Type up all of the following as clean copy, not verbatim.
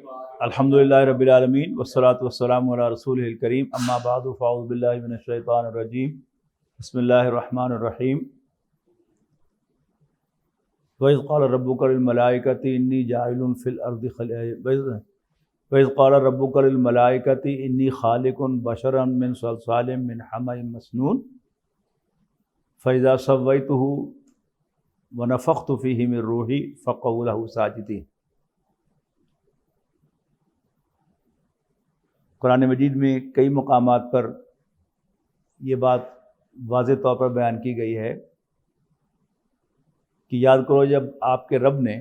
الحمدللہ رب العالمین والصلاة والسلام علی رسولہ الکریم، اما بعد فاعوذ باللہ من الشیطان الرجیم، بسم اللہ الرحمن الرحیم۔ وَإِذْ قَالَ رَبُّكَ لِلْمَلَائِكَةِ إِنِّي جَاعِلٌ فِي الْأَرْضِ خَلِيفَةً وَإِذْ قَالَ رَبُّكَ لِلْمَلَائِكَةِ إِنِّي خَالِقٌ بَشَرًا مِّن صَلْصَالٍ مِّنْ حَمَإٍ مَّسْنُونٍ فَإِذَا سَوَّيْتُهُ وَنَفَخْتُ فِيهِ مِن رُّوحِي فَقَعُوا لَهُ سَاجِدِينَ۔ قرآن مجید میں کئی مقامات پر یہ بات واضح طور پر بیان کی گئی ہے کہ یاد کرو جب آپ کے رب نے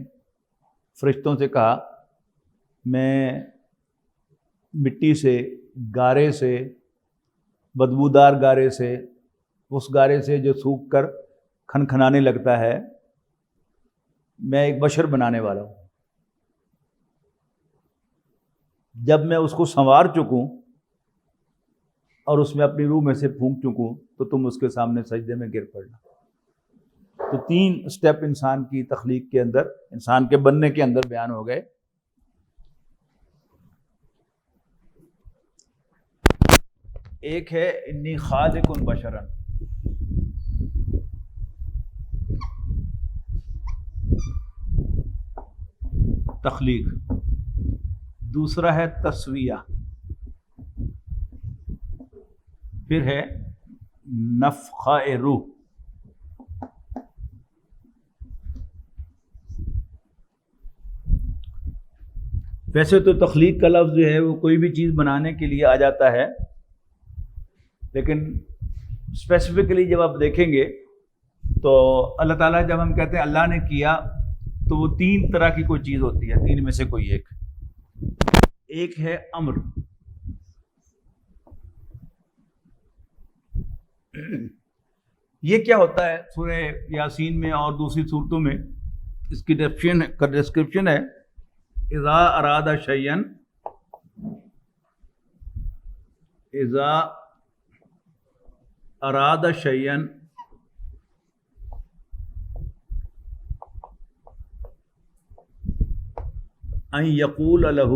فرشتوں سے کہا میں مٹی سے، گارے سے، بدبودار گارے سے، اس گارے سے جو سوکھ کر کھنکھنانے لگتا ہے، میں ایک بشر بنانے والا ہوں، جب میں اس کو سنوار چکوں اور اس میں اپنی روح میں سے پھونک چکوں تو تم اس کے سامنے سجدے میں گر پڑنا۔ تو 3 اسٹیپ انسان کی تخلیق کے اندر، انسان کے بننے کے اندر بیان ہو گئے۔ ایک ہے انی خالق بشرا، تخلیق، دوسرا ہے تسویہ، پھر ہے نفخہ روح۔ ویسے تو تخلیق کا لفظ جو ہے وہ کوئی بھی چیز بنانے کے لیے آ جاتا ہے، لیکن اسپیسیفکلی جب آپ دیکھیں گے تو اللہ تعالیٰ جب ہم کہتے ہیں اللہ نے کیا تو وہ 3 طرح کی کوئی چیز ہوتی ہے، 3 میں سے کوئی ایک ہے امر۔ یہ کیا ہوتا ہے؟ سورہ یاسین میں اور دوسری صورتوں میں اس کی ڈسکرپشن ہے، اذا اراد شیئا، اذا اراد شیئا ان یقول له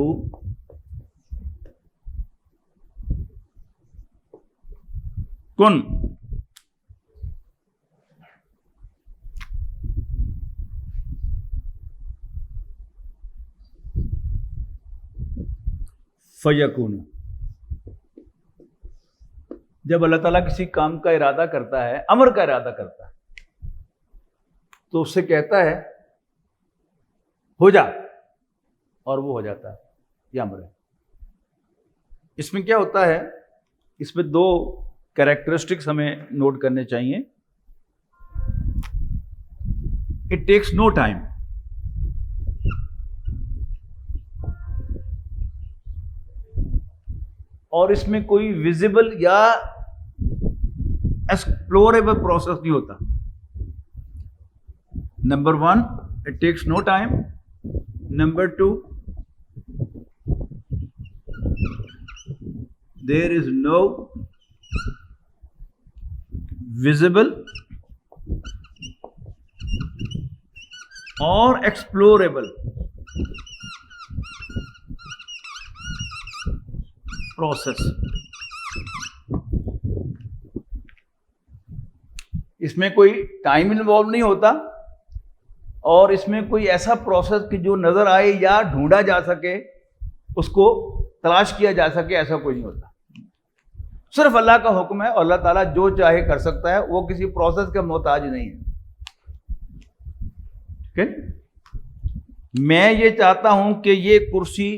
کن۔ فیکون۔ جب اللہ تعالیٰ کسی کام کا ارادہ کرتا ہے، امر کا ارادہ کرتا ہے، تو اس سے کہتا ہے ہو جا، اور وہ ہو جاتا ہے، یہ امر ہے۔ اس میں کیا ہوتا ہے؟ اس میں 2 کریکٹرسٹکس ہمیں نوٹ کرنے چاہیے۔ اٹ ٹیکس نو ٹائم، اور اس میں کوئی ویزیبل یا ایکسپلوریبل پروسیس نہیں ہوتا۔ Number 1 it takes no time, number 2 there is no visible or explorable process۔ اس میں کوئی ٹائم انوالو نہیں ہوتا، اور اس میں کوئی ایسا پروسیس کہ جو نظر آئے یا ڈھونڈا جا سکے، اس کو تلاش کیا جا سکے، ایسا کوئی نہیں ہوتا۔ صرف اللہ کا حکم ہے، اور اللہ تعالیٰ جو چاہے کر سکتا ہے، وہ کسی پروسیس کا محتاج نہیں ہے۔ میں یہ چاہتا ہوں کہ یہ کرسی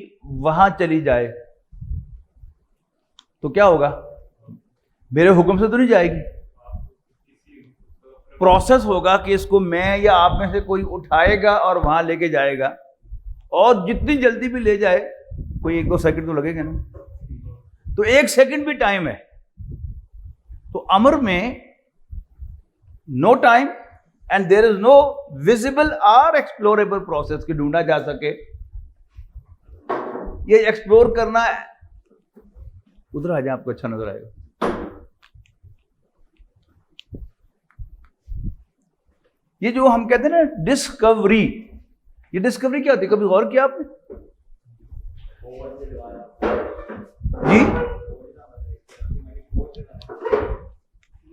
وہاں چلی جائے، تو کیا ہوگا؟ میرے حکم سے تو نہیں جائے گی، پروسیس ہوگا کہ اس کو میں یا آپ میں سے کوئی اٹھائے گا اور وہاں لے کے جائے گا، اور جتنی جلدی بھی لے جائے، کوئی 1-2 سیکنڈ تو لگے گا نا، تو 1 سیکنڈ بھی ٹائم ہے۔ تو امر میں no time and there is no visible اور ایکسپلوریبل پروسیس کہ ڈھونڈا جا سکے۔ یہ ایکسپلور کرنا ہے، ادھر آ جائیں، آپ کو اچھا نظر آئے گا۔ یہ جو ہم کہتے ہیں نا ڈسکوری، یہ ڈسکوری کیا ہوتی ہے؟ کبھی غور کیا آپ نے؟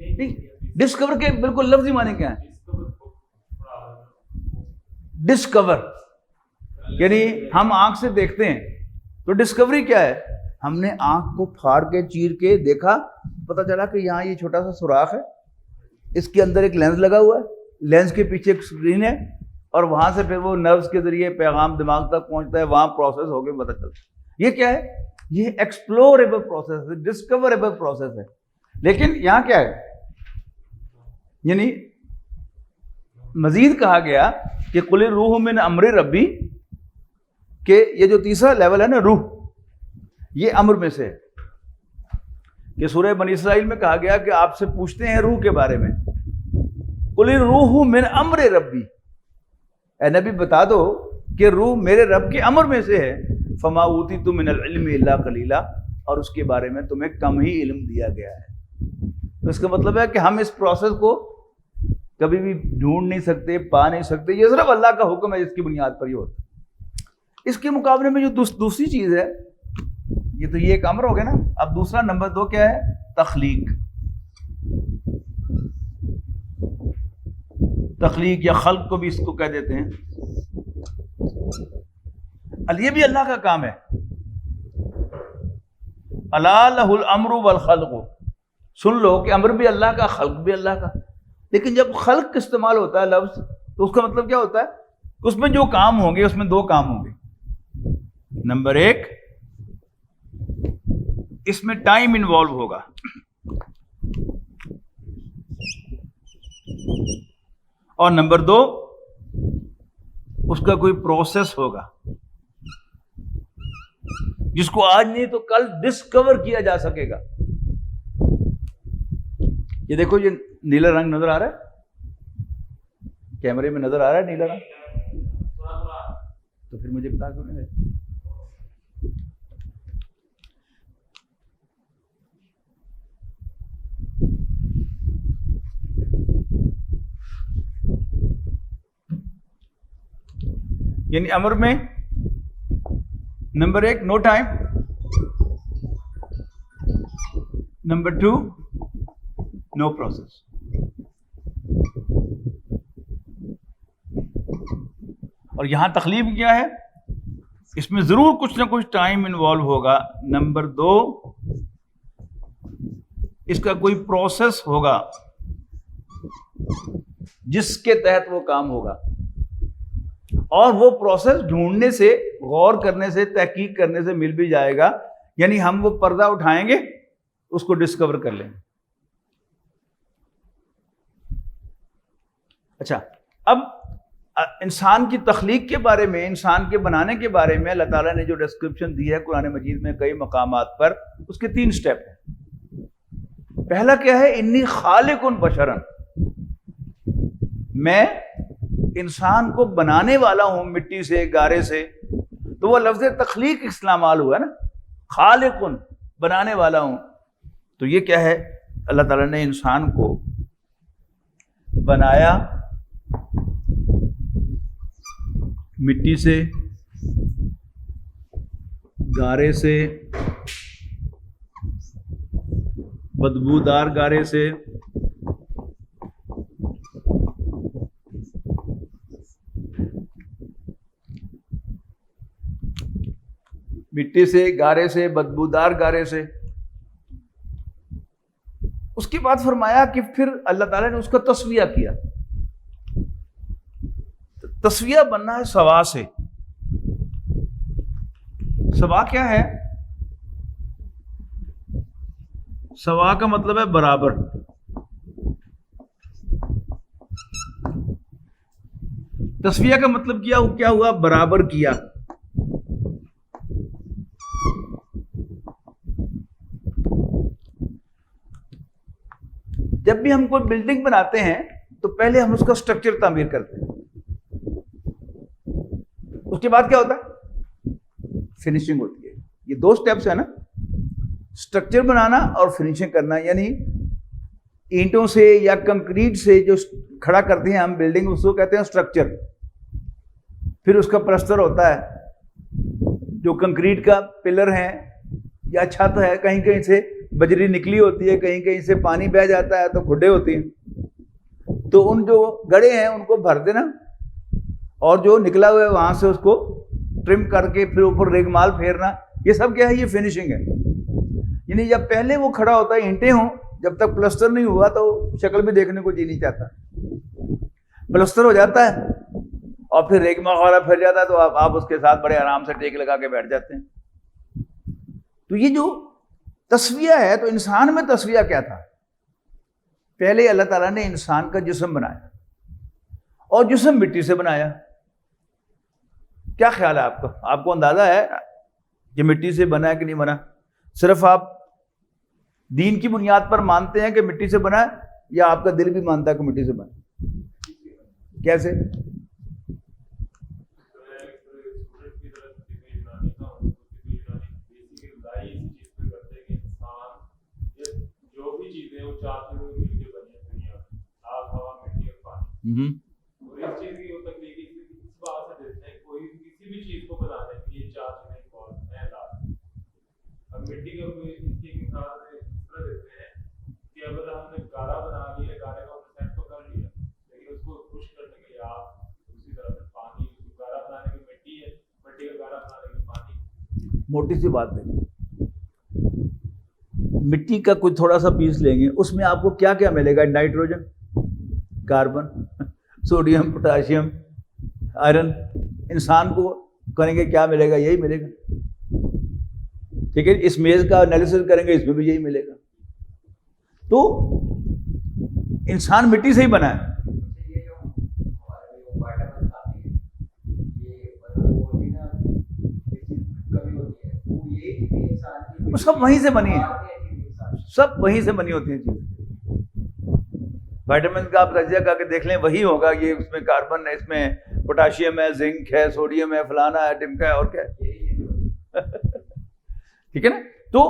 جی نہیں، ڈسکور کے بالکل لفظی معنی کیا ہے؟ ڈسکور یعنی ہم آنکھ سے دیکھتے ہیں، تو ڈسکوری کیا ہے؟ ہم نے آنکھ کو پھاڑ کے چیر کے دیکھا، پتہ چلا کہ یہاں یہ چھوٹا سا سوراخ ہے، اس کے اندر ایک لینس لگا ہوا ہے، لینس کے پیچھے ایک اسکرین ہے، اور وہاں سے پھر وہ نروز کے ذریعے پیغام دماغ تک پہنچتا ہے، وہاں پروسیس ہو کے پتہ چلتا ہے۔ یہ کیا ہے؟ یہ ایکسپلوریبل پروسیس ہے، ڈسکوریبل پروسیس ہے۔ لیکن یہاں کیا ہے؟ یعنی مزید کہا گیا کہ قل الروح من امر ربی، کہ یہ جو تیسرا لیول ہے نا روح، یہ امر میں سے ہے۔ کہ سورہ بنی اسرائیل میں کہا گیا کہ آپ سے پوچھتے ہیں روح کے بارے میں، قل الروح من امر ربی، اے نبی بتا دو کہ روح میرے رب کے امر میں سے ہے، فما اوتیتم من العلم الا قلیلا، اور اس کے بارے میں تمہیں کم ہی علم دیا گیا ہے۔ تو اس کا مطلب ہے کہ ہم اس پروسیس کو کبھی بھی ڈھونڈ نہیں سکتے، پا نہیں سکتے، یہ صرف اللہ کا حکم ہے جس کی بنیاد پر یہ ہوتا ہے۔ اس کے مقابلے میں جو دوسری چیز ہے، یہ تو یہ ایک امر ہو گیا نا، اب دوسرا نمبر 2 کیا ہے؟ تخلیق۔ تخلیق یا خلق کو بھی اس کو کہہ دیتے ہیں، یہ بھی اللہ کا کام ہے۔ الا لہ الامر والخلق، سن لو کہ امر بھی اللہ کا، خلق بھی اللہ کا۔ لیکن جب خلق استعمال ہوتا ہے لفظ، تو اس کا مطلب کیا ہوتا ہے؟ اس میں جو کام ہوں گے، اس میں 2 کام ہوں گے۔ نمبر 1، اس میں ٹائم انوالو ہوگا، اور نمبر 2، اس کا کوئی پروسیس ہوگا جس کو آج نہیں تو کل ڈسکور کیا جا سکے گا۔ یہ دیکھو، یہ نیلا رنگ نظر آ رہا ہے، کیمرے میں نظر آ رہا ہے نیلا رنگ؟ تو پھر مجھے بتا کیوں نہیں رہے؟ یعنی امر میں نمبر 1 نو ٹائم، نمبر 2 نو پروسیس۔ اور یہاں تخلیق کیا ہے؟ اس میں ضرور کچھ نہ کچھ ٹائم انوالو ہوگا۔ نمبر 2، اس کا کوئی پروسیس ہوگا جس کے تحت وہ کام ہوگا، اور وہ پروسیس ڈھونڈنے سے، غور کرنے سے، تحقیق کرنے سے مل بھی جائے گا۔ یعنی ہم وہ پردہ اٹھائیں گے، اس کو ڈسکور کر لیں گے۔ اچھا، اب انسان کی تخلیق کے بارے میں، انسان کے بنانے کے بارے میں اللہ تعالیٰ نے جو ڈسکرپشن دی ہے قرآن مجید میں کئی مقامات پر، اس کے 3 سٹیپ ہیں۔ پہلا کیا ہے؟ انی خالق بشرا، میں انسان کو بنانے والا ہوں مٹی سے، گارے سے۔ تو وہ لفظ تخلیق استعمال ہوا ہے نا، خالق، بنانے والا ہوں۔ تو یہ کیا ہے؟ اللہ تعالیٰ نے انسان کو بنایا مٹی سے، گارے سے، بدبودار گارے سے، مٹی سے، گارے سے، بدبودار گارے سے۔ اس کے بعد فرمایا کہ پھر اللہ تعالیٰ نے اس کا تسویہ کیا۔ تسویہ بننا ہے سوا سے۔ سوا کیا ہے؟ سوا کا مطلب ہے برابر۔ تسویہ کا مطلب کیا ہوا؟ برابر کیا۔ جب بھی ہم کوئی بلڈنگ بناتے ہیں تو پہلے ہم اس کا سٹرکچر تعمیر کرتے ہیں، اس کے بعد کیا ہوتا ہے؟ فنیشنگ ہوتی ہے۔ یہ 2 سٹیپس ہیں نا، سٹرکچر بنانا اور فنیشنگ کرنا۔ یعنی اینٹوں سے یا کنکریٹ سے جو کھڑا کرتے ہیں ہم بلڈنگ، اس کو کہتے ہیں سٹرکچر۔ پھر اس کا پلسٹر ہوتا ہے، جو کنکریٹ کا پلر ہے یا چھت ہے، کہیں کہیں سے بجری نکلی ہوتی ہے، کہیں کہیں سے پانی بہہ جاتا ہے تو کھڈے ہوتے ہیں، تو ان جو گڑھے ہیں ان کو بھر دینا اور جو نکلا ہوا ہے وہاں سے اس کو ٹرم کر کے پھر اوپر ریگمال پھیرنا. یہ سب کیا ہے؟ یہ فنیشنگ ہے. یعنی جب پہلے وہ کھڑا ہوتا ہے اینٹیں ہوں، جب تک پلسٹر نہیں ہوا تو شکل بھی دیکھنے کو جی نہیں چاہتا. پلسٹر ہو جاتا ہے اور پھر ریگمال وغیرہ پھر جاتا ہے تو آپ اس کے ساتھ بڑے آرام سے ٹیک لگا کے بیٹھ جاتے ہیں. تو یہ جو تسویہ ہے، تو انسان میں تسویہ کیا تھا؟ پہلے اللہ تعالیٰ نے انسان کا جسم بنایا اور جسم مٹی سے بنایا. کیا خیال ہے آپ کا؟ آپ کو اندازہ ہے کہ مٹی سے بنا ہے کہ نہیں بنا؟ صرف آپ دین کی بنیاد پر مانتے ہیں کہ مٹی سے بنا ہے، یا آپ کا دل بھی مانتا ہے کہ مٹی سے بنا ہے؟ کیسے؟ موٹی سی بات ہے، مٹی کا کوئی تھوڑا سا پیس لیں گے، اس میں آپ کو کیا کیا ملے گا؟ Nitrogen, carbon, sodium, potassium, iron. انسان کو کریں گے کیا ملے گا؟ یہی ملے گا. ٹھیک ہے، اس میز کا انالیسس کریں گے، اس میں بھی یہی ملے گا. تو انسان مٹی سے ہی بنا ہے. وہ سب وہیں سے بنی ہیں، سب وہیں سے بنی ہوتی ہیں چیزیں. وائٹامن کا آپ تجزیہ کر کے دیکھ لیں، وہی ہوگا. یہ اس میں کاربن ہے، اس میں پوٹاشیم ہے، زنک ہے، سوڈیم ہے، فلانا ہے، ڈمکا ہے، اور کیا ہے. ٹھیک ہے نا. تو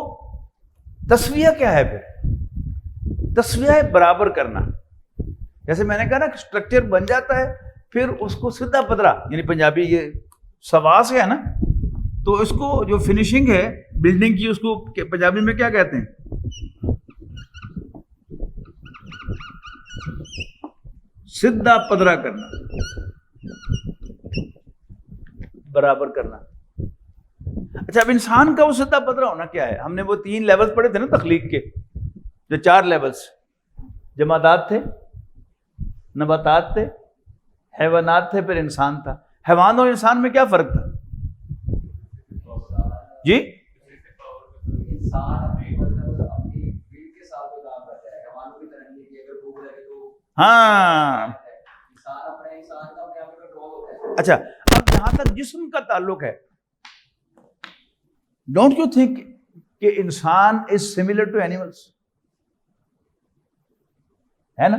تسویہ کیا ہے پھر؟ تسویہ ہے برابر کرنا. جیسے میں نے کہا نا کہ اسٹرکچر بن جاتا ہے، پھر اس کو سیدھا پدرا، یعنی پنجابی یہ سوا سے ہے نا، تو اس کو جو فنیشنگ ہے بلڈنگ کی، اس کو پنجابی میں کیا کہتے ہیں؟ سیدھا پدرا کرنا، برابر کرنا. اچھا، اب انسان کا وہ سیدھا پدرا ہونا کیا ہے؟ ہم نے وہ 3 لیول پڑھے تھے نا تخلیق کے، جو 4 لیولز، جمادات تھے، نباتات تھے، حیوانات تھے، پھر انسان تھا. حیوان اور انسان میں کیا فرق تھا؟ جی، ہاں. اچھا، اب جہاں تک جسم کا تعلق ہے، ڈونٹ یو تھنک کہ انسان از سملر ٹو اینیملس؟ ہے نا؟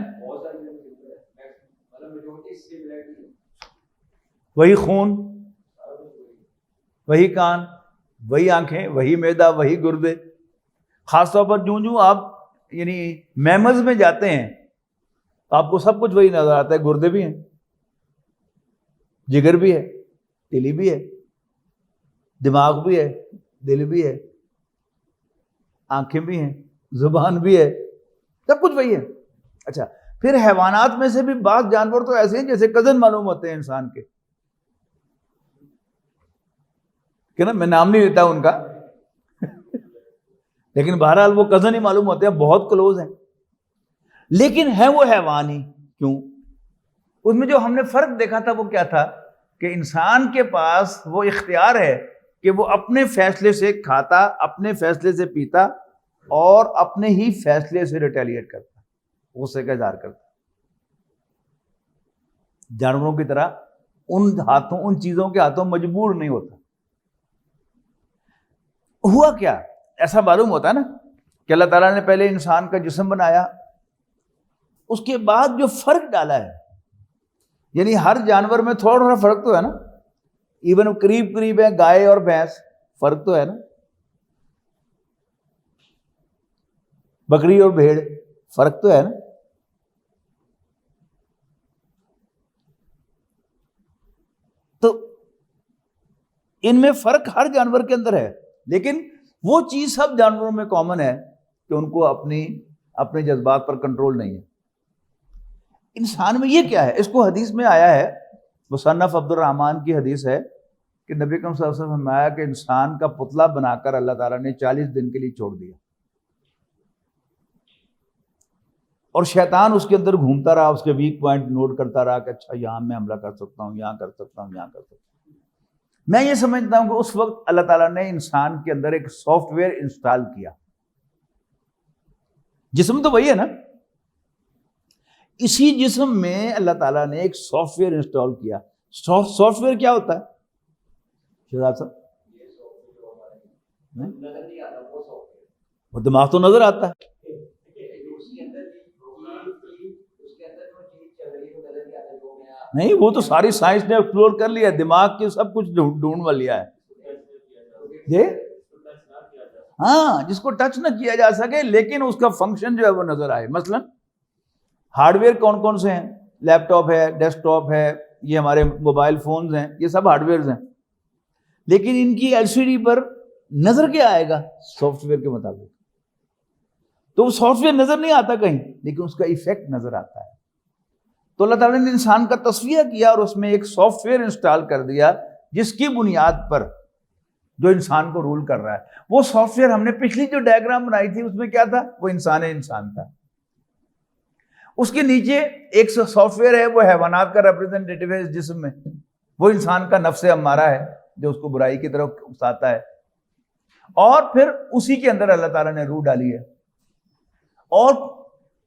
وہی خون، وہی کان، وہی آنکھیں، وہی معدہ، وہی گردے. خاص طور پر جو آپ یعنی میمز میں جاتے ہیں تو آپ کو سب کچھ وہی نظر آتا ہے. گردے بھی ہیں، جگر بھی ہے، تیلی بھی ہے، دماغ بھی ہے، دل بھی ہے، آنکھیں بھی ہیں، زبان بھی ہے، سب کچھ وہی ہے. اچھا، پھر حیوانات میں سے بھی بعض جانور تو ایسے ہیں جیسے کزن معلوم ہوتے ہیں انسان کے، کہ نا میں نام نہیں لیتا ان کا لیکن بہرحال وہ کزن ہی معلوم ہوتے ہیں، بہت کلوز ہیں، لیکن ہے وہ حیوان ہی. کیوں؟ اس میں جو ہم نے فرق دیکھا تھا وہ کیا تھا کہ انسان کے پاس وہ اختیار ہے کہ وہ اپنے فیصلے سے کھاتا، اپنے فیصلے سے پیتا اور اپنے ہی فیصلے سے ریٹیلیٹ کرتا، غصے کا اظہار کرتا. جانوروں کی طرح ان چیزوں کے ہاتھوں مجبور نہیں ہوتا. ہوا کیا؟ ایسا معلوم ہوتا ہے نا کہ اللہ تعالیٰ نے پہلے انسان کا جسم بنایا، اس کے بعد جو فرق ڈالا ہے، یعنی ہر جانور میں تھوڑا تھوڑا فرق تو ہے نا، ایون قریب قریب ہے گائے اور بھینس، فرق تو ہے نا، بکری اور بھیڑ، فرق تو ہے نا. تو ان میں فرق ہر جانور کے اندر ہے، لیکن وہ چیز سب جانوروں میں کامن ہے کہ ان کو اپنے جذبات پر کنٹرول نہیں ہے۔ انسان میں یہ کیا ہے؟ اس کو حدیث میں آیا ہے، مصنف عبد الرحمن کی حدیث ہے کہ نبی اکرم صلی اللہ علیہ وسلم نے فرمایا کہ انسان کا پتلا بنا کر اللہ تعالیٰ نے 40 دن کے لیے چھوڑ دیا، اور شیطان اس کے اندر گھومتا رہا، اس کے ویک پوائنٹ نوٹ کرتا رہا کہ اچھا یہاں میں حملہ کر سکتا ہوں، یہاں کر سکتا ہوں، یہاں کر سکتا ہوں۔ میں یہ سمجھتا ہوں کہ اس وقت اللہ تعالیٰ نے انسان کے اندر ایک سافٹ ویئر انسٹال کیا۔ جسم تو وہی ہے نا، اسی جسم میں اللہ تعالیٰ نے ایک سافٹ ویئر انسٹال کیا۔ سافٹ ویئر کیا ہوتا ہے شہزاد صاحب؟ وہ دماغ تو نظر آتا ہے، نہیں وہ تو ساری سائنس نے ایکسپلور کر لیا، دماغ کے سب کچھ ڈھونڈ لیا ہے جی، ہاں، جس کو ٹچ نہ کیا جا سکے لیکن اس کا فنکشن جو ہے وہ نظر آئے۔ مثلا ہارڈ ویئر کون کون سے ہیں؟ لیپ ٹاپ ہے، ڈیسک ٹاپ ہے، یہ ہمارے موبائل فونز ہیں، یہ سب ہارڈ ویئرز ہیں، لیکن ان کی ایل سی ڈی پر نظر کیا آئے گا؟ سافٹ ویئر کے مطابق۔ تو وہ سافٹ ویئر نظر نہیں آتا کہیں، لیکن اس کا ایفیکٹ نظر آتا ہے۔ تو اللہ تعالیٰ نے انسان کا تصفیہ کیا اور اس میں ایک سافٹ ویئر انسٹال کر دیا جس کی بنیاد پر جو انسان کو رول کر رہا ہے۔ وہ سافٹ ویئر ہم نے پچھلی جو ڈائیگرام بنائی تھی اس میں کیا تھا؟ وہ انسان تھا۔ اس کے نیچے ایک سافٹ ویئر ہے، وہ حیوانات کا ریپرزینٹیٹیو ہے اس جسم میں، وہ انسان کا نفس امارہ ہے جو اس کو برائی کی طرف اکساتا ہے، اور پھر اسی کے اندر اللہ تعالیٰ نے روح ڈالی ہے۔ اور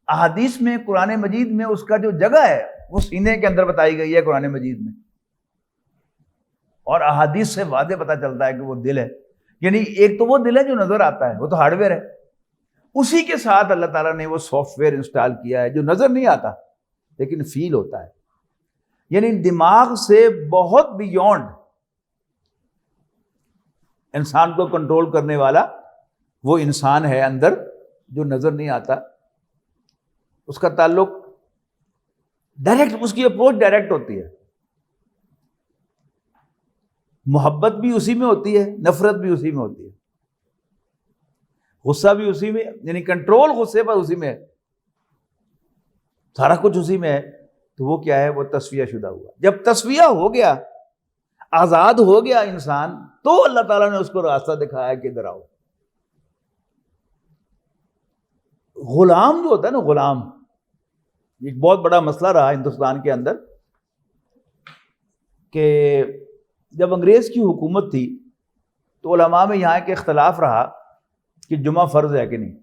احادیث میں، قرآن مجید میں اس کا جو جگہ ہے وہ سینے کے اندر بتائی گئی ہے قرآن مجید میں، اور احادیث سے واضح پتہ چلتا ہے کہ وہ دل ہے۔ یعنی ایک تو وہ دل ہے جو نظر آتا ہے، وہ تو ہارڈ ویئر ہے، اسی کے ساتھ اللہ تعالیٰ نے وہ سافٹ ویئر انسٹال کیا ہے جو نظر نہیں آتا لیکن فیل ہوتا ہے۔ یعنی دماغ سے بہت بیونڈ انسان کو کنٹرول کرنے والا وہ انسان ہے اندر جو نظر نہیں آتا۔ اس کا تعلق ڈائریکٹ، اس کی اپروچ ڈائریکٹ ہوتی ہے، محبت بھی اسی میں ہوتی ہے، نفرت بھی اسی میں ہوتی ہے، غصہ بھی اسی میں، یعنی کنٹرول غصے پر اسی میں ہے، سارا کچھ اسی میں ہے۔ تو وہ کیا ہے؟ وہ تصفیہ شدہ ہوا۔ جب تصفیہ ہو گیا، آزاد ہو گیا انسان، تو اللہ تعالیٰ نے اس کو راستہ دکھایا کہ ادھر آؤ۔ غلام جو ہوتا ہے نا، غلام ایک بہت بڑا مسئلہ رہا ہندوستان کے اندر، کہ جب انگریز کی حکومت تھی تو علماء میں یہاں ایک اختلاف رہا کہ جمعہ فرض ہے کہ نہیں،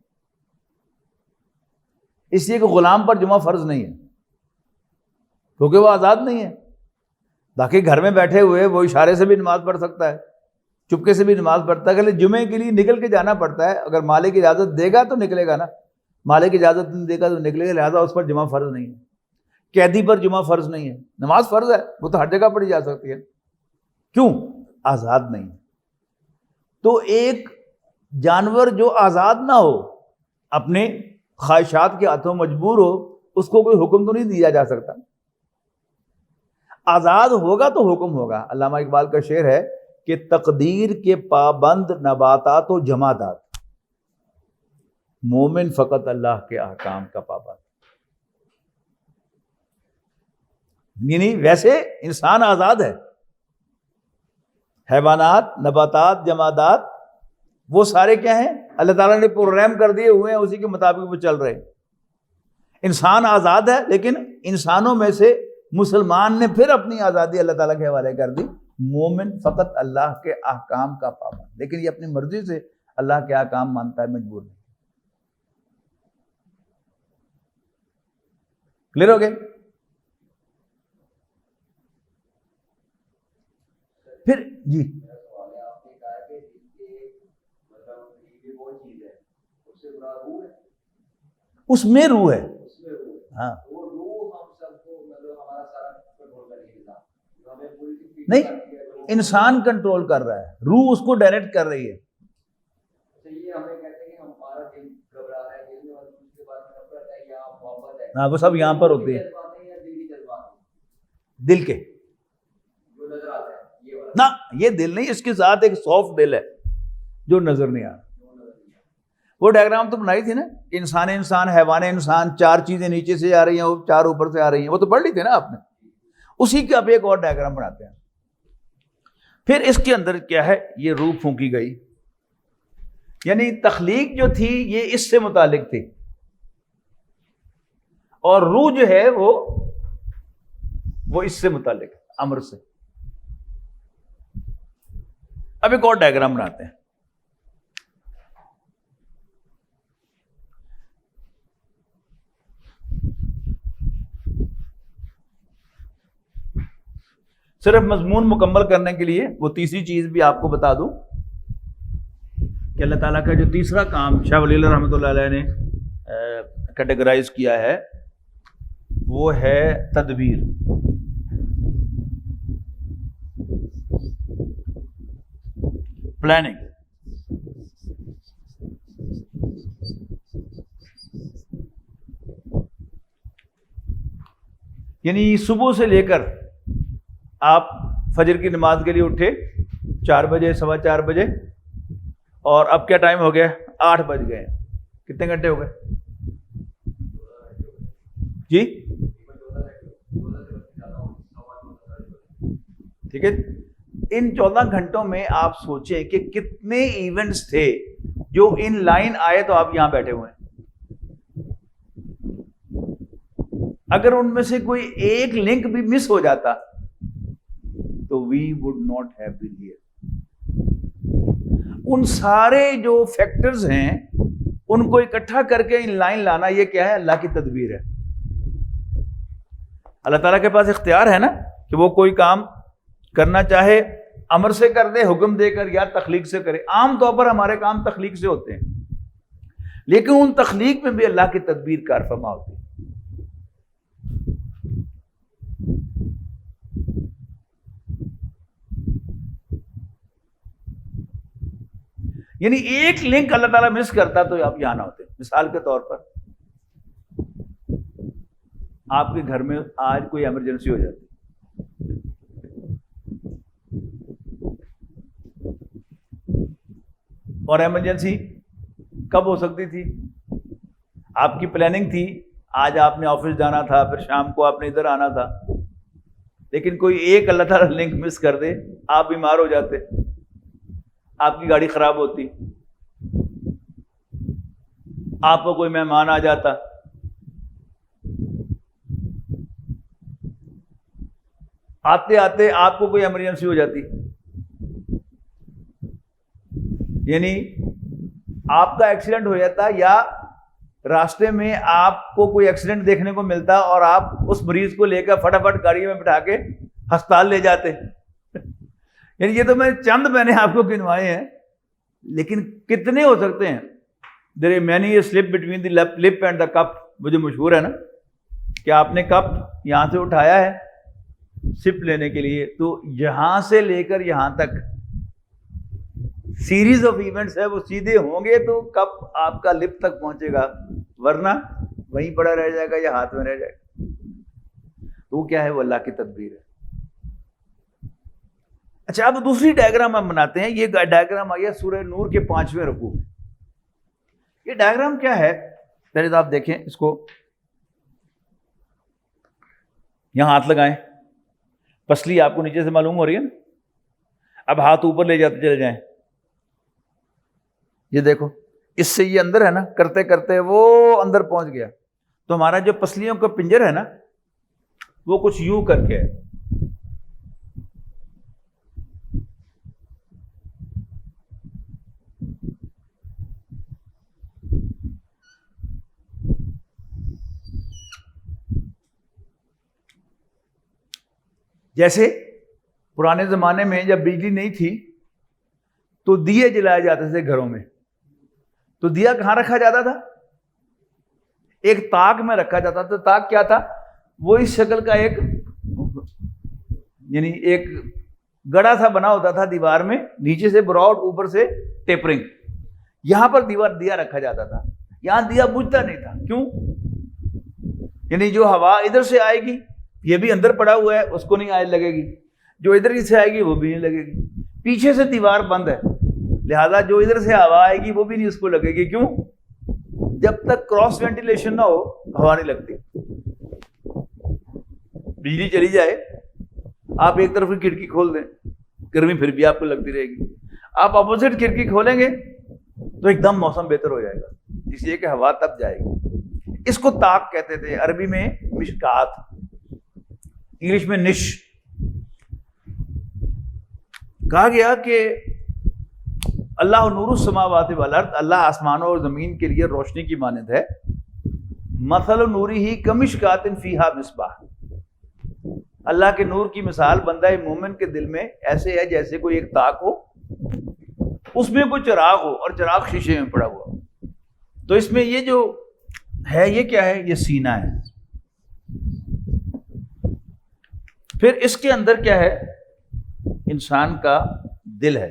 اس لیے کہ غلام پر جمعہ فرض نہیں ہے کیونکہ وہ آزاد نہیں ہے۔ باقی گھر میں بیٹھے ہوئے وہ اشارے سے بھی نماز پڑھ سکتا ہے، چپکے سے بھی نماز پڑھتا ہے، کہ جمعے کے لیے نکل کے جانا پڑتا ہے، اگر مالک اجازت دے گا تو نکلے گا نا، مالک اجازت نہیں دے گا تو نکلے گا، لہٰذا اس پر جمعہ فرض نہیں ہے۔ قیدی پر جمعہ فرض نہیں ہے، نماز فرض ہے، وہ تو ہر جگہ پڑھی جا سکتی ہے، کیوں؟ آزاد نہیں ہے۔ تو ایک جانور جو آزاد نہ ہو، اپنے خواہشات کے ہاتھوں مجبور ہو، اس کو کوئی حکم تو نہیں دیا جا سکتا۔ آزاد ہوگا تو حکم ہوگا۔ علامہ اقبال کا شعر ہے کہ تقدیر کے پابند نباتات و جمادات، مومن فقط اللہ کے احکام کا پابند۔ یعنی ویسے انسان آزاد ہے، حیوانات، نباتات، جمادات وہ سارے کیا ہیں؟ اللہ تعالیٰ نے پروگرام کر دیے ہوئے ہیں، اسی کے مطابق وہ چل رہے ہیں۔ انسان آزاد ہے، لیکن انسانوں میں سے مسلمان نے پھر اپنی آزادی اللہ تعالیٰ کے حوالے کر دی۔ مومن فقط اللہ کے احکام کا پابند، لیکن یہ اپنی مرضی سے اللہ کے احکام مانتا ہے، مجبور نہیں۔ کلیئر ہو گئے؟ پھر جی اس میں روح ہے، ہاں نہیں، انسان کنٹرول کر رہا ہے، روح اس کو ڈائریکٹ کر رہی ہے۔ ہاں وہ سب یہاں پر ہوتے ہیں، دل کے، نہ یہ دل نہیں، اس کے ساتھ ایک سافٹ دل ہے جو نظر نہیں آ رہا. وہ ڈائیگرام تو بنائی تھی نا، انسان انسان، حیوان انسان، 4 چیزیں نیچے سے آ رہی ہیں، 4 اوپر سے آ رہی ہیں، وہ تو پڑھ لی تھی نا آپ نے. اسی کے اب ایک اور ڈائیگرام بناتے ہیں. پھر اس کے اندر کیا ہے، یہ روح پھونکی گئی، یعنی تخلیق جو تھی یہ اس سے متعلق تھی، اور روح جو ہے وہ اس سے متعلق، امر سے. اب ایک اور ڈائیگرام بناتے ہیں. صرف مضمون مکمل کرنے کے لیے وہ تیسری چیز بھی آپ کو بتا دوں کہ اللہ تعالیٰ کا جو تیسرا کام شاہ ولی اللہ رحمۃ اللہ علیہ نے کیٹیگرائز کیا ہے وہ ہے تدبیر. پلاننگ. یعنی صبح سے لے کر آپ فجر کی نماز کے لیے اٹھے 4 بجے، 4:15 بجے، اور اب کیا ٹائم ہو گیا؟ 8 بج گئے. کتنے گھنٹے ہو گئے جی؟ ٹھیک ہے. ان 14 گھنٹوں میں آپ سوچیں کہ کتنے ایونٹس تھے جو ان لائن آئے تو آپ یہاں بیٹھے ہوئے ہیں. اگر ان میں سے کوئی ایک لنک بھی مس ہو جاتا تو we would not have been here. ان سارے جو فیکٹرز ہیں ان کو اکٹھا کر کے ان لائن لانا، یہ کیا ہے؟ اللہ کی تدبیر ہے. اللہ تعالیٰ کے پاس اختیار ہے نا کہ وہ کوئی کام کرنا چاہے امر سے کر دے، حکم دے کر، یا تخلیق سے کرے. عام طور پر ہمارے کام تخلیق سے ہوتے ہیں، لیکن ان تخلیق میں بھی اللہ کی تدبیر کار فرما ہوتی ہے. یعنی ایک لنک اللہ تعالیٰ مس کرتا تو آپ یہاں نہ ہوتے. مثال کے طور پر آپ کے گھر میں آج کوئی ایمرجنسی ہو جاتی، اور ایمرجنسی کب ہو سکتی تھی؟ آپ کی پلاننگ تھی، آج آپ نے آفس جانا تھا، پھر شام کو آپ نے ادھر آنا تھا، لیکن کوئی ایک اللہ تعالیٰ لنک مس کر دے، آپ بیمار ہو جاتے، آپ کی گاڑی خراب ہوتی، آپ کو کوئی مہمان آ جاتا، آتے آتے آپ کو کوئی ایمرجنسی ہو جاتی. یعنی آپ کا ایکسیڈنٹ ہو جاتا، یا راستے میں آپ کو کوئی ایکسیڈنٹ دیکھنے کو ملتا اور آپ اس مریض کو لے کر فٹافٹ گاڑی میں بٹھا کے ہسپتال لے جاتے. یعنی یہ تو میں نے آپ کو گنوائے ہیں، لیکن کتنے ہو سکتے ہیں؟ There is many a slip between the lip and the cup. مجھے مشہور ہے نا کہ آپ نے کپ یہاں سے اٹھایا ہے سپ لینے کے لیے، تو یہاں سے لے کر یہاں تک سیریز آف ایونٹس ہے، وہ سیدھے ہوں گے تو کپ آپ کا لپ تک پہنچے گا، ورنہ وہیں پڑا رہ جائے گا یا ہاتھ میں رہ جائے گا. تو وہ کیا ہے؟ وہ اللہ کی تدبیر ہے. اچھا، اب دوسری ڈائیگرام ہم بناتے ہیں. یہ ڈائیگرام آئی ہے سورہ نور کے 5ویں رکوع میں. یہ ڈائیگرام کیا ہے؟ پہلے آپ دیکھیں اس کو، یہاں ہاتھ لگائیں، پسلی آپ کو نیچے سے معلوم ہو رہی ہے نا. اب ہاتھ اوپر لے جاتے چلے جائیں. یہ دیکھو، اس سے یہ اندر ہے نا، کرتے کرتے وہ اندر پہنچ گیا. تو ہمارا جو پسلیوں کا پنجر ہے نا، وہ کچھ یوں کر کے ہے. جیسے پرانے زمانے میں جب بجلی نہیں تھی تو دیے جلائے جاتے تھے گھروں میں. تو دیا کہاں رکھا جاتا تھا؟ ایک تاک میں رکھا جاتا تھا. تاک کیا تھا؟ وہ اس شکل کا ایک، یعنی ایک گڑا سا بنا ہوتا تھا دیوار میں، نیچے سے براؤڈ، اوپر سے ٹیپرنگ. یہاں پر دیا رکھا جاتا تھا. یہاں دیا بجھتا نہیں تھا. کیوں؟ یعنی جو ہوا ادھر سے آئے گی، یہ بھی اندر پڑا ہوا ہے، اس کو نہیں آگ لگے گی. جو ادھر ہی سے آئے گی وہ بھی نہیں لگے گی. پیچھے سے دیوار بند ہے, لہذا جو ادھر سے ہوا آئے گی وہ بھی نہیں اس کو لگے گی. کیوں؟ جب تک کراس وینٹیلیشن نہ ہو ہوا نہیں لگتی. بجلی چلی جائے, آپ ایک طرف کی کھڑکی کھول دیں, گرمی پھر بھی آپ کو لگتی رہے گی. آپ اپوزٹ کھڑکی کھولیں گے تو ایک دم موسم بہتر ہو جائے گا, اس لیے کہ ہوا تب جائے گی. اس کو طاق کہتے تھے, عربی میں مشکات, انگلش میں نش. کہا گیا کہ اللہ نور السماوات والارض, اللہ آسمانوں اور زمین کے لیے روشنی کی مانند ہے. مثل نورہ کمشکات فیہا مصباح, اللہ کے نور کی مثال بندہ مومن کے دل میں ایسے ہے جیسے کوئی ایک طاق ہو, اس میں کوئی چراغ ہو اور چراغ شیشے میں پڑا ہوا ہو. تو اس میں یہ جو ہے یہ کیا ہے؟ یہ سینہ ہے. پھر اس کے اندر کیا ہے؟ انسان کا دل ہے,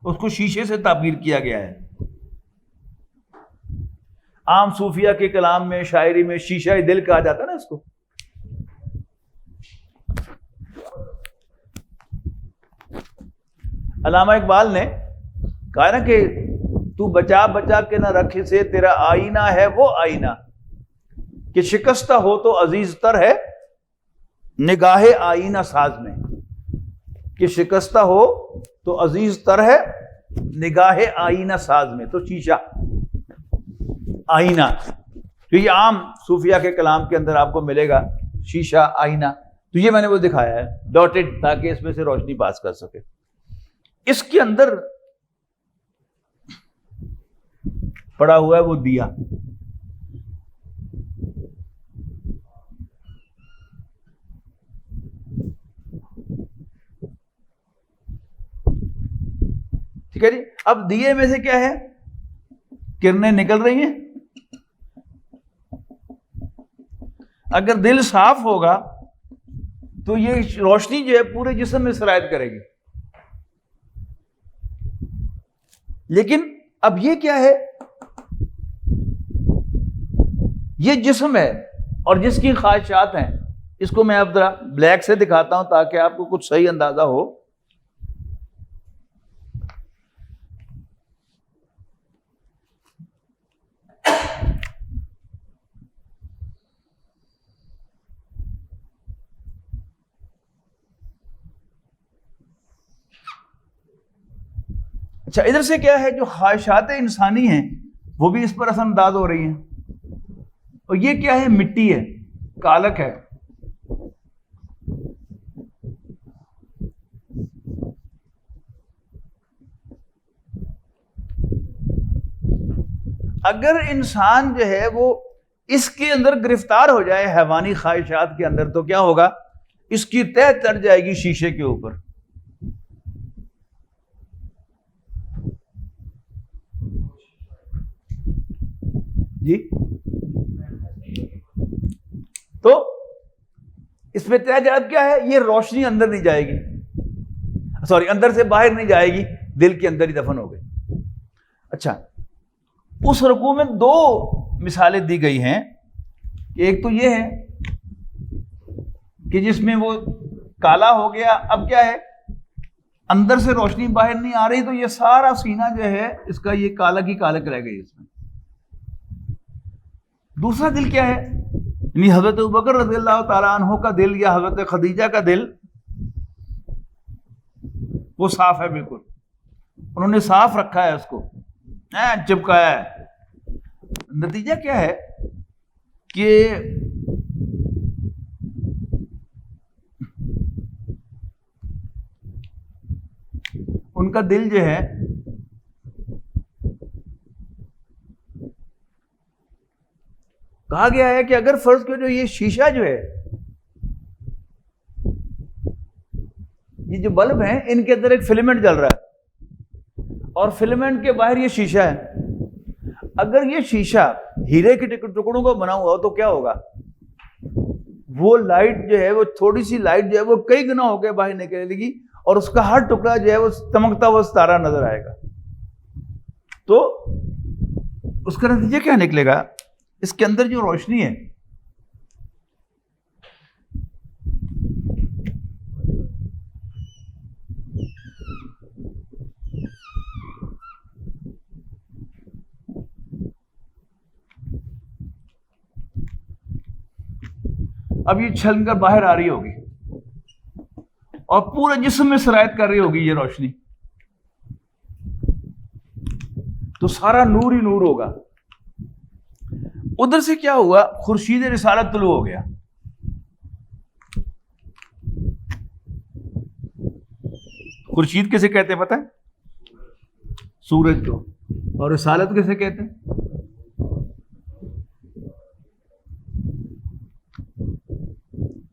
اس کو شیشے سے تعبیر کیا گیا ہے. عام صوفیہ کے کلام میں, شاعری میں شیشہ دل کہا جاتا ہے نا اس کو. علامہ اقبال نے کہا نا کہ تو بچا بچا کے نہ رکھ سے, تیرا آئینہ ہے وہ آئینہ, کہ شکستہ ہو تو عزیز تر ہے نگاہ آئینہ ساز میں. کہ شکستہ ہو تو عزیز تر ہے نگاہ آئینہ ساز میں. تو شیشہ, آئینہ, تو یہ عام صوفیہ کے کلام کے اندر آپ کو ملے گا شیشہ, آئینہ. تو یہ میں نے وہ دکھایا ہے ڈاٹڈ, تاکہ اس میں سے روشنی پاس کر سکے. اس کے اندر پڑا ہوا ہے وہ دیا. ٹھیک ہے جی. اب دیے میں سے کیا ہے؟ کرنیں نکل رہی ہیں. اگر دل صاف ہوگا تو یہ روشنی جو ہے پورے جسم میں سرایت کرے گی. لیکن اب یہ کیا ہے؟ یہ جسم ہے اور جس کی خواہشات ہیں. اس کو میں اب ذرا بلیک سے دکھاتا ہوں تاکہ آپ کو کچھ صحیح اندازہ ہو. اچھا, ادھر سے کیا ہے؟ جو خواہشات انسانی ہیں وہ بھی اس پر اثر انداز ہو رہی ہیں. اور یہ کیا ہے؟ مٹی ہے, کالک ہے. اگر انسان جو ہے وہ اس کے اندر گرفتار ہو جائے حیوانی خواہشات کے اندر, تو کیا ہوگا؟ اس کی تہ چڑھ جائے گی شیشے کے اوپر. جی, تو اس میں تہذیب کیا ہے؟ یہ روشنی اندر نہیں جائے گی, سوری اندر سے باہر نہیں جائے گی, دل کے اندر ہی دفن ہو گئی. اچھا, اس رکوع میں دو مثالیں دی گئی ہیں. ایک تو یہ ہے کہ جس میں وہ کالا ہو گیا, اب کیا ہے؟ اندر سے روشنی باہر نہیں آ رہی, تو یہ سارا سینہ جو ہے اس کا یہ کالک ہی کالک رہ گئی اس میں. دوسرا دل کیا ہے؟ یعنی حضرت ابوبکر رضی اللہ تعالیٰ عنہ کا دل یا حضرت خدیجہ کا دل وہ صاف ہے بالکل, انہوں نے صاف رکھا ہے اس کو, چپکایا ہے. نتیجہ کیا ہے کہ ان کا دل جو ہے کہا گیا ہے کہ اگر فرض کرو یہ شیشہ جو ہے, یہ جو بلب ہیں ان کے اندر ایک فلمنٹ جل رہا ہے اور فلمنٹ کے باہر یہ شیشہ ہے. اگر یہ شیشہ ہیرے کے ٹکڑوں کا بنا ہوا ہو تو کیا ہوگا؟ وہ لائٹ جو ہے, وہ تھوڑی سی لائٹ جو ہے وہ کئی گنا ہو کے باہر نکلے گی اور اس کا ہر ٹکڑا جو ہے وہ چمکتا ہوا ستارہ نظر آئے گا. تو اس کا نتیجہ کیا نکلے گا؟ اس کے اندر جو روشنی ہے اب یہ چھلن کر باہر آ رہی ہوگی اور پورے جسم میں سرایت کر رہی ہوگی یہ روشنی، تو سارا نور ہی نور ہوگا. ادھر سے کیا ہوا، خورشید رسالت طلوع ہو گیا. خورشید کسے کہتے ہیں پتہ ہے؟ سورج کو. اور رسالت کسے کہتے ہیں؟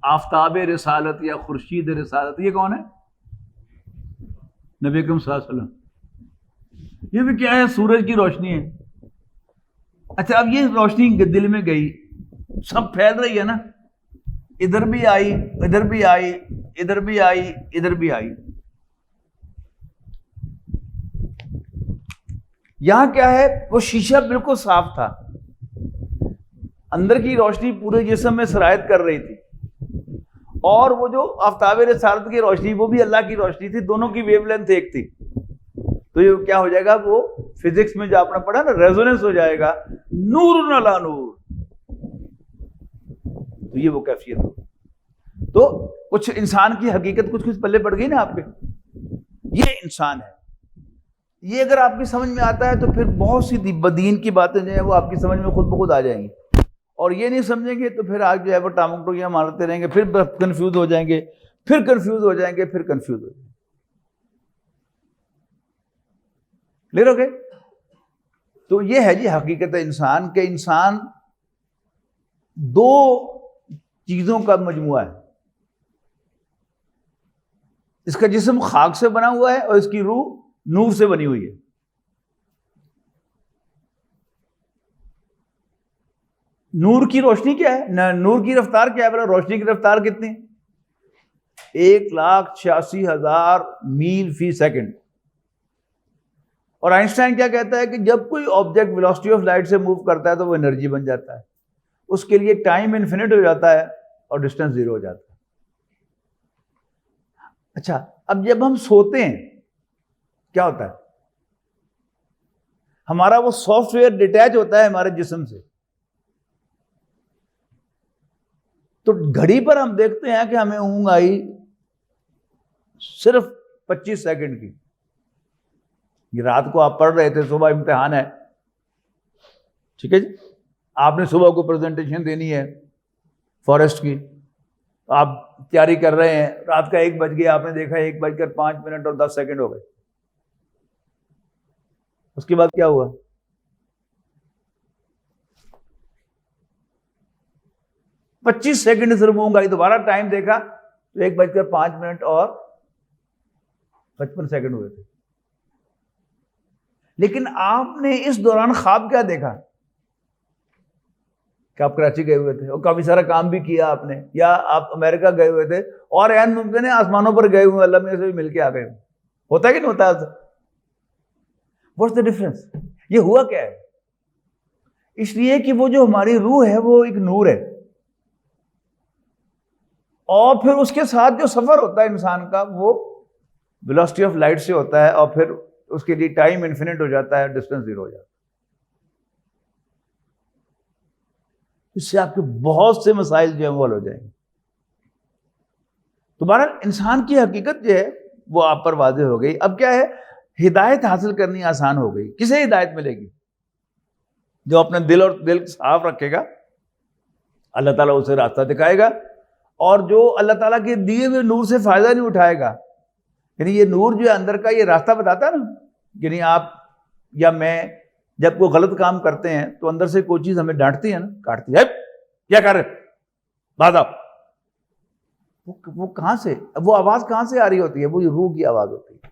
آفتاب رسالت یا خورشید رسالت. یہ کون ہے؟ نبی اکرم صلی اللہ علیہ وسلم. یہ بھی کیا ہے؟ سورج کی روشنی ہے. اچھا اب یہ روشنی دل میں گئی، سب پھیل رہی ہے نا، ادھر بھی آئی، ادھر بھی آئی، ادھر بھی آئی، ادھر بھی آئی. یہاں کیا ہے، وہ شیشہ بالکل صاف تھا، اندر کی روشنی پورے جسم میں سرایت کر رہی تھی، اور وہ جو آفتاب رسالت کی روشنی وہ بھی اللہ کی روشنی تھی، دونوں کی ویو لینتھ ایک تھی. تو یہ کیا ہو جائے گا، وہ فزکس میں جو آپ نے پڑھا نا، ریزوننس ہو جائے گا، نور علی نور. تو یہ وہ کیفیت ہو. تو کچھ انسان کی حقیقت کچھ پلے پڑ گئی نا آپ کے. یہ انسان ہے. یہ اگر آپ کی سمجھ میں آتا ہے تو پھر بہت سی بدین کی باتیں جو ہیں وہ آپ کی سمجھ میں خود بخود آ جائیں گی. اور یہ نہیں سمجھیں گے تو پھر آج جو ہے وہ ٹامک ٹوکیاں مارتے رہیں گے، پھر کنفیوز ہو جائیں گے، پھر کنفیوز ہو جائیں گے، پھر کنفیوز ہو جائیں گے. کلیئر ہو گئے؟ تو یہ ہے جی حقیقت انسان کہ انسان دو چیزوں کا مجموعہ ہے. اس کا جسم خاک سے بنا ہوا ہے اور اس کی روح نور سے بنی ہوئی ہے. نور کی روشنی کیا ہے؟ نور کی رفتار کیا ہے؟ بلا روشنی کی رفتار کتنی؟ 1,86,000 میل فی سیکنڈ. اور آئنسٹائن کیا کہتا ہے کہ جب کوئی آبجیکٹ ویلوسٹی آف لائٹ سے موو کرتا ہے تو وہ انرجی بن جاتا ہے. اس کے لیے ٹائم انفینٹ ہو جاتا ہے اور ڈسٹینس زیرو ہو جاتا ہے. اچھا اب جب ہم سوتے ہیں کیا ہوتا ہے؟ ہمارا وہ سافٹ ویئر ڈیٹیچ ہوتا ہے ہمارے جسم سے. تو گھڑی پر ہم دیکھتے ہیں کہ ہمیں اونگ آئی صرف 25 سیکنڈ کی. یہ رات کو آپ پڑھ رہے تھے، صبح امتحان ہے، ٹھیک ہے جی، آپ نے صبح کو پریزنٹیشن دینی ہے فارسٹ کی، آپ تیاری کر رہے ہیں، رات کا 1 بج گیا، آپ نے دیکھا 1:05 اور 10 سیکنڈ ہو گئے. اس کے بعد کیا ہوا؟ 25 سیکنڈ صرف اونگ آئی، دوبارہ ٹائم دیکھا تو 1:05 اور 55 سیکنڈ ہوئے تھے. لیکن آپ نے اس دوران خواب کیا دیکھا کہ آپ کراچی گئے ہوئے تھے اور کافی سارا کام بھی کیا آپ نے، یا آپ امریکہ گئے ہوئے تھے اور عین ممکن ہے آسمانوں پر گئے ہوئے، اللہ میاں سے بھی مل کے آ گئے. ہوتا ہے کہ نہیں ہوتا ہے؟ What's the difference? یہ ہوا کیا ہے؟ اس لیے کہ وہ جو ہماری روح ہے وہ ایک نور ہے، اور پھر اس کے ساتھ جو سفر ہوتا ہے انسان کا وہ ویلوسٹی آف لائٹ سے ہوتا ہے، اور پھر اس کے لیے ٹائم انفینٹ ہو جاتا ہے، ڈسٹینس زیرو ہو جاتا ہے. اس سے آپ کے بہت سے مسائل جو ہیں وہ حل ہو جائیں گے. دوبارہ انسان کی حقیقت جو ہے وہ آپ پر واضح ہو گئی. اب کیا ہے؟ ہدایت حاصل کرنی آسان ہو گئی. کسے ہدایت ملے گی؟ جو اپنے دل صاف رکھے گا، اللہ تعالیٰ اسے راستہ دکھائے گا. اور جو اللہ تعالیٰ کے دیے ہوئے نور سے فائدہ نہیں اٹھائے گا، یعنی یہ نور جو ہے اندر کا، یہ راستہ بتاتا ہے نا. یعنی آپ یا میں جب کوئی غلط کام کرتے ہیں تو اندر سے کوئی چیز ہمیں ڈانٹتی ہے نا، کاٹتی ہے، کیا کر رہے بات آپ، وہ کہاں سے، وہ آواز کہاں سے آ رہی ہوتی ہے؟ وہ روح کی آواز ہوتی ہے.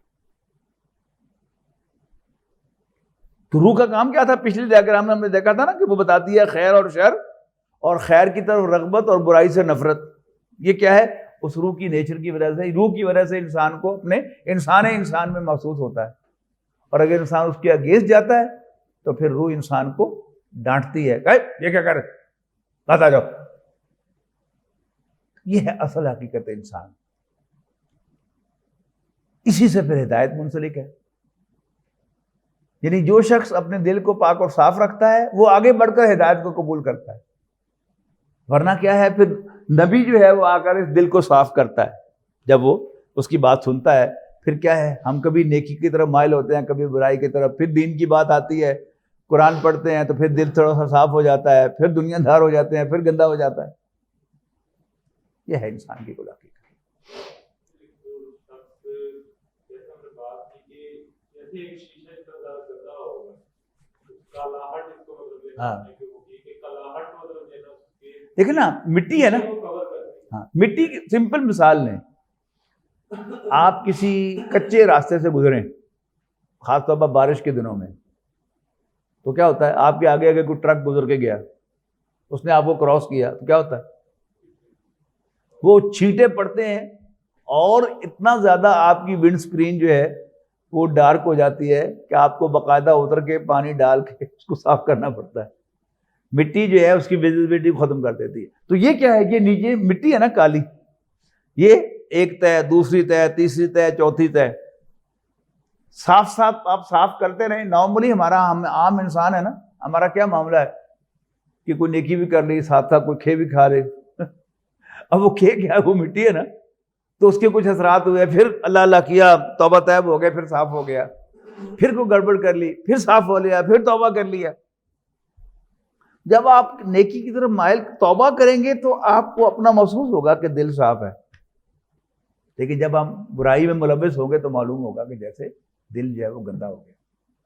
تو روح کا کام کیا تھا؟ پچھلے ڈیاگرام میں ہم نے دیکھا تھا نا کہ وہ بتاتی ہے خیر اور شر، اور خیر کی طرف رغبت اور برائی سے نفرت. یہ کیا ہے؟ اس روح کی نیچر کی وجہ سے، روح کی وجہ سے انسان کو اپنے انسان میں محسوس ہوتا ہے. اور اگر انسان اس کے اگینسٹ جاتا ہے تو پھر روح انسان کو ڈانٹتی ہے، یہ کیا کر بات آ جاؤ. یہ ہے اصل حقیقت انسان. اسی سے پھر ہدایت منسلک ہے. یعنی جو شخص اپنے دل کو پاک اور صاف رکھتا ہے وہ آگے بڑھ کر ہدایت کو قبول کرتا ہے. ورنہ کیا ہے؟ پھر نبی جو ہے وہ آ کر اس دل کو صاف کرتا ہے. جب وہ اس کی بات سنتا ہے پھر کیا ہے, ہم کبھی نیکی کی طرف مائل ہوتے ہیں, کبھی برائی کی طرف, پھر دین کی بات آتی ہے, قرآن پڑھتے ہیں تو پھر دل تھوڑا سا صاف ہو جاتا ہے, پھر دنیا دار ہو جاتے ہیں, پھر گندا ہو جاتا ہے. یہ ہے انسان کی کل حقیقت. ہاں دیکھیں نا, مٹی ہے نا, ہاں مٹی کی سمپل مثال لیں. آپ کسی کچے راستے سے گزریں, خاص طور پر بارش کے دنوں میں, تو کیا ہوتا ہے, آپ کے آگے کوئی ٹرک گزر کے گیا, اس نے آپ کو کراس کیا تو کیا ہوتا ہے, وہ چھینٹے پڑتے ہیں اور اتنا زیادہ آپ کی ونڈ سکرین جو ہے وہ ڈارک ہو جاتی ہے کہ آپ کو باقاعدہ اتر کے پانی ڈال کے اس کو صاف کرنا پڑتا ہے. مٹی جو ہے اس کی ویزیبلٹی ختم کر دیتی ہے. تو یہ کیا ہے, یہ نیچے مٹی ہے نا کالی, یہ ایک طے, دوسری طے, تیسری طے, چوتھی طے, صاف صاف آپ صاف کرتے رہیں. نارملی ہمارا, ہم عام انسان ہے نا, ہمارا کیا معاملہ ہے کہ کوئی نیکی بھی کر لی, ساتھ ساتھ کوئی کھے بھی کھا لے. اب وہ کھے کیا ہے, وہ مٹی ہے نا, تو اس کے کچھ اثرات ہوئے, پھر اللہ اللہ کیا, توبہ طیب ہو گئے, پھر صاف ہو گیا, پھر کوئی گڑبڑ کر لی, پھر صاف ہو لیا, پھر توبہ کر لیا. جب آپ نیکی کی طرف مائل توبہ کریں گے تو آپ کو اپنا محسوس ہوگا کہ دل صاف ہے, لیکن جب ہم برائی میں ملوث ہوں گے تو معلوم ہوگا کہ جیسے دل جو ہے وہ گندا ہو گیا.